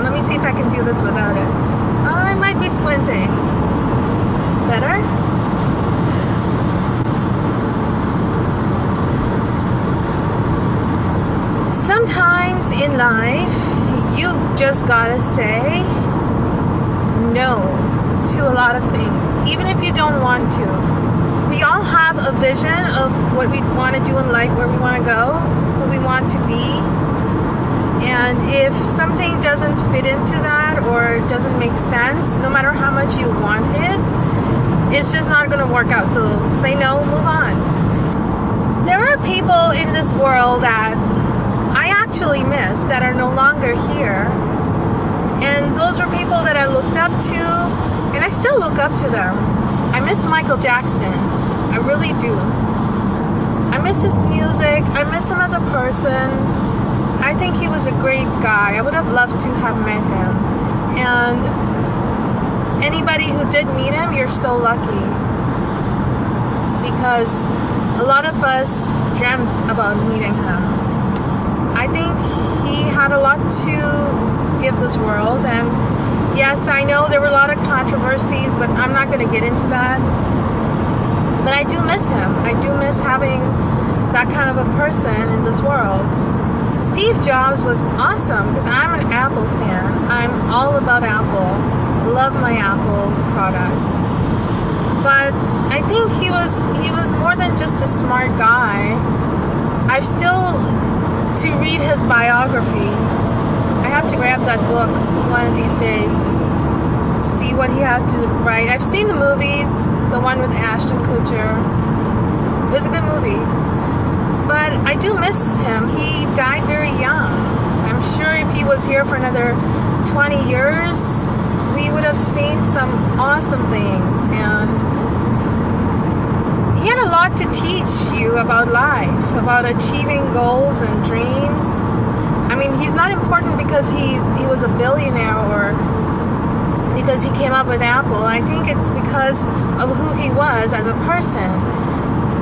Let me see if I can do this without it. I might be squinting. Better? Sometimes in life, you just gotta say no to a lot of things, even if you don't want to. We all have a vision of what we want to do in life, where we want to go, who we want to be. And if something doesn't fit into that or doesn't make sense, no matter how much you want it, it's just not going to work out. So say no, move on. There are people in this world that I actually miss that are no longer here. And those were people that I looked up to, and I still look up to them. I miss Michael Jackson. I really do. I miss his music. I miss him as a person. I think he was a great guy. I would have loved to have met him. And anybody who did meet him, you're so lucky. Because a lot of us dreamt about meeting him. I think he had a lot to give this world. And yes, I know there were a lot of controversies, but I'm not going to get into that. But I do miss him. I do miss having that kind of a person in this world. Steve Jobs was awesome because I'm an Apple fan. I'm all about Apple. Love my Apple products. But I think he was more than just a smart guy. I've still to read his biography. I have to grab that book one of these days. See what he has to write. I've seen the movies, the one with Ashton Kutcher. It was a good movie. But I do miss him. He died very young. I'm sure if he was here for another 20 years, we would have seen some awesome things. And he had a lot to teach you about life, about achieving goals and dreams. I mean, he's not important because he was a billionaire or because he came up with Apple. I think it's because of who he was as a person.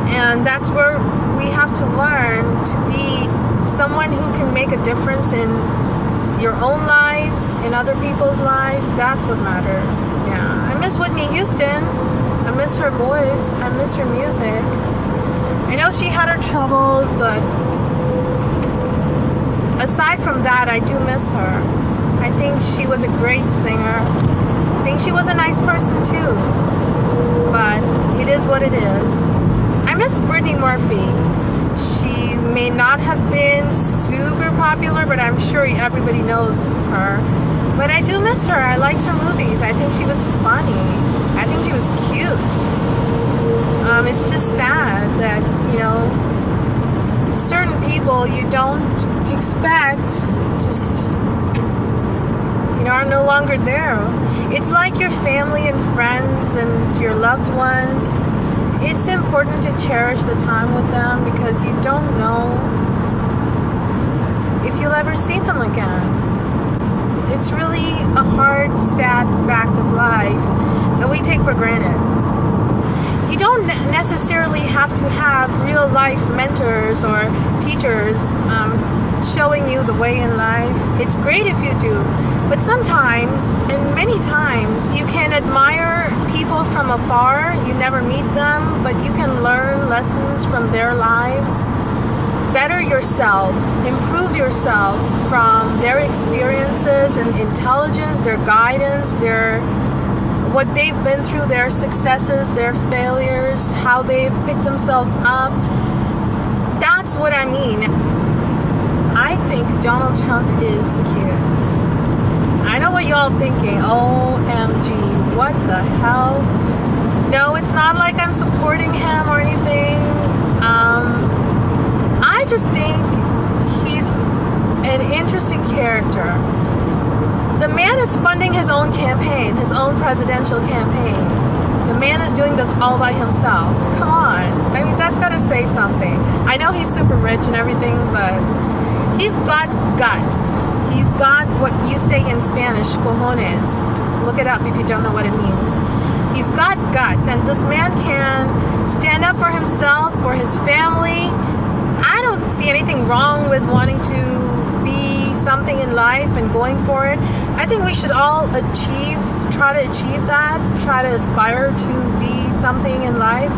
And that's where we have to learn to be someone who can make a difference in your own lives, in other people's lives. That's what matters. Yeah. I miss Whitney Houston. I miss her voice. I miss her music. I know she had her troubles, but aside from that, I do miss her. I think she was a great singer. I think she was a nice person too. But it is what it is. I miss Brittany Murphy. She may not have been super popular, but I'm sure everybody knows her. But I do miss her. I liked her movies. I think she was funny. I think she was cute. It's just sad that, you know, certain people you don't expect just, you know, are no longer there. It's like your family and friends and your loved ones. It's important to cherish the time with them because you don't know if you'll ever see them again. It's really a hard, sad fact of life that we take for granted. You don't necessarily have to have real life mentors or teachers showing you the way in life. It's great if you do, but sometimes, and many times, you can admire people from afar. You never meet them, but you can learn lessons from their lives. Better yourself, improve yourself from their experiences and intelligence, their guidance, what they've been through, their successes, their failures, how they've picked themselves up. That's what I mean. I think Donald Trump is cute. I know what y'all thinking. OMG, what the hell? No, it's not like I'm supporting him or anything. I just think he's an interesting character. The man is funding his own campaign, his own presidential campaign. The man is doing this all by himself. Come on. I mean, that's got to say something. I know he's super rich and everything, but he's got guts. He's got what you say in Spanish, cojones. Look it up if you don't know what it means. He's got guts, and this man can stand up for himself, for his family. I don't see anything wrong with wanting to be something in life and going for it. I think we should all try to achieve that, try to aspire to be something in life.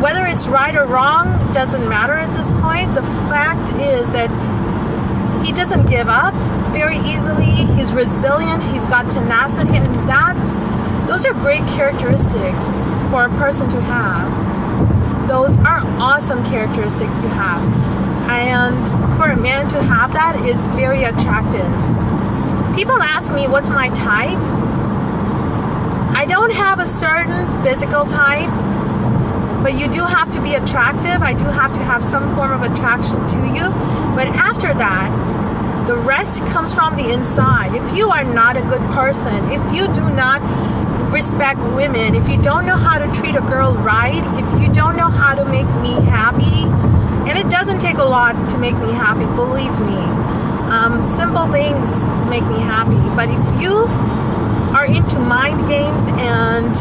Whether it's right or wrong doesn't matter at this point. The fact is that he doesn't give up very easily. He's resilient. He's got tenacity, and those are great characteristics for a person to have. Those are awesome characteristics to have. And for a man to have that is very attractive. People ask me, what's my type? I don't have a certain physical type, but you do have to be attractive. I do have to have some form of attraction to you. But after that, the rest comes from the inside. If you are not a good person, if you do not respect women, if you don't know how to treat a girl right, if you don't know how to make me happy, and it doesn't take a lot to make me happy, believe me. Simple things make me happy. But if you are into mind games and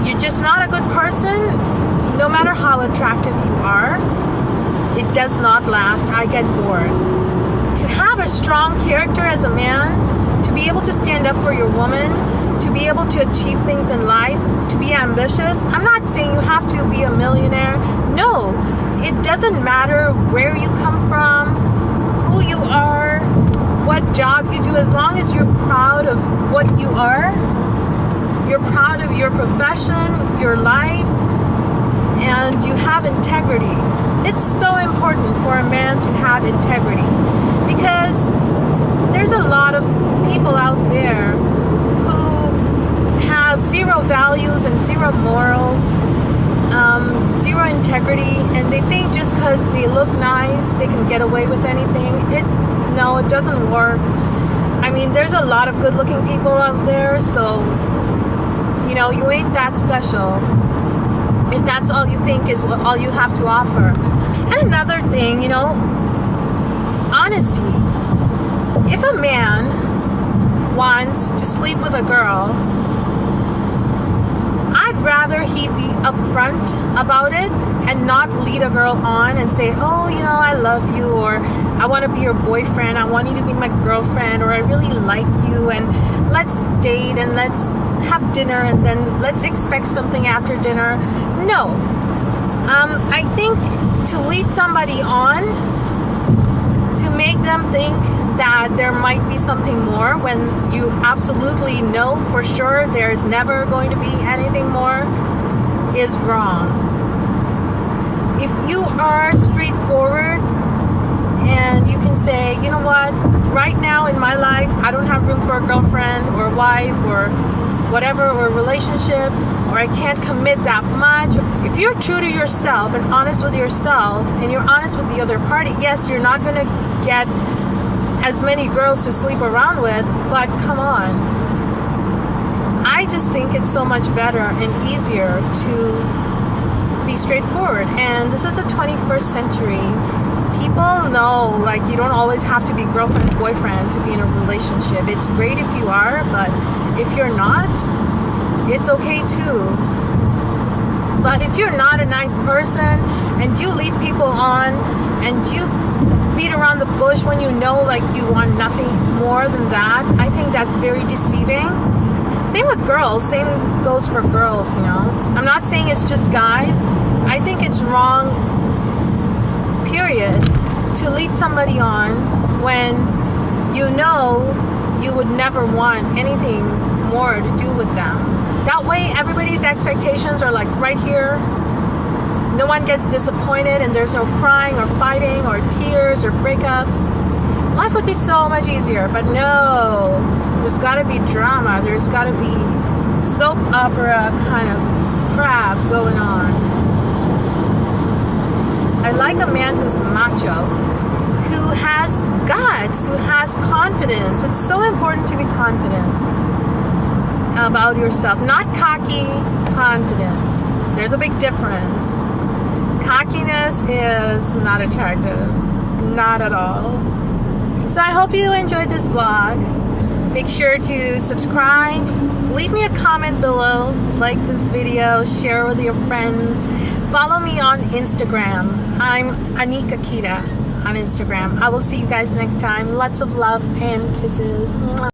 you're just not a good person, no matter how attractive you are, it does not last. I get bored. To have a strong character as a man, to be able to stand up for your woman, to be able to achieve things in life, to be ambitious. I'm not saying you have to be a millionaire. No, it doesn't matter where you come from, who you are, what job you do, as long as you're proud of what you are, you're proud of your profession, your life, and you have integrity. It's so important for a man to have integrity, because there's a lot of people out there who have zero values and zero morals, zero integrity, and they think just because they look nice, they can get away with anything. No, it doesn't work. I mean, there's a lot of good-looking people out there, so, you ain't that special if that's all you think is all you have to offer. And another thing, honesty. If a man wants to sleep with a girl, I'd rather he be upfront about it and not lead a girl on and say, oh, I love you, or I want to be your boyfriend, I want you to be my girlfriend, or I really like you, and let's date and let's have dinner and then let's expect something after dinner. No. I think to lead somebody on, to make them think that there might be something more when you absolutely know for sure there's never going to be anything more, is wrong. If you are straightforward and you can say, you know what, right now in my life, I don't have room for a girlfriend or wife or whatever, or relationship, or I can't commit that much. If you're true to yourself and honest with yourself, and you're honest with the other party, yes, you're not going to get as many girls to sleep around with, but come on. I just think it's so much better and easier to be straightforward. And this is the 21st century. People know, you don't always have to be girlfriend and boyfriend to be in a relationship. It's great if you are, but if you're not, it's okay too. But if you're not a nice person and you lead people on and you beat around the bush when you know you want nothing more than that, I think that's very deceiving. Same with girls. Same goes for girls, I'm not saying it's just guys. I think it's wrong, period, to lead somebody on when you know you would never want anything more to do with them. That way, everybody's expectations are right here. No one gets disappointed, and there's no crying or fighting or tears or breakups. Life would be so much easier, but no. There's got to be drama. There's got to be soap opera kind of crap going on. I like a man who's macho, who has guts, who has confidence. It's so important to be confident about yourself. Not cocky, confidence. There's a big difference. Cockiness is not attractive. Not at all. So I hope you enjoyed this vlog. Make sure to subscribe. Leave me a comment below. Like this video. Share with your friends. Follow me on Instagram. I'm Anika Kita. on Instagram. I will see you guys next time. Lots of love and kisses. Mwah.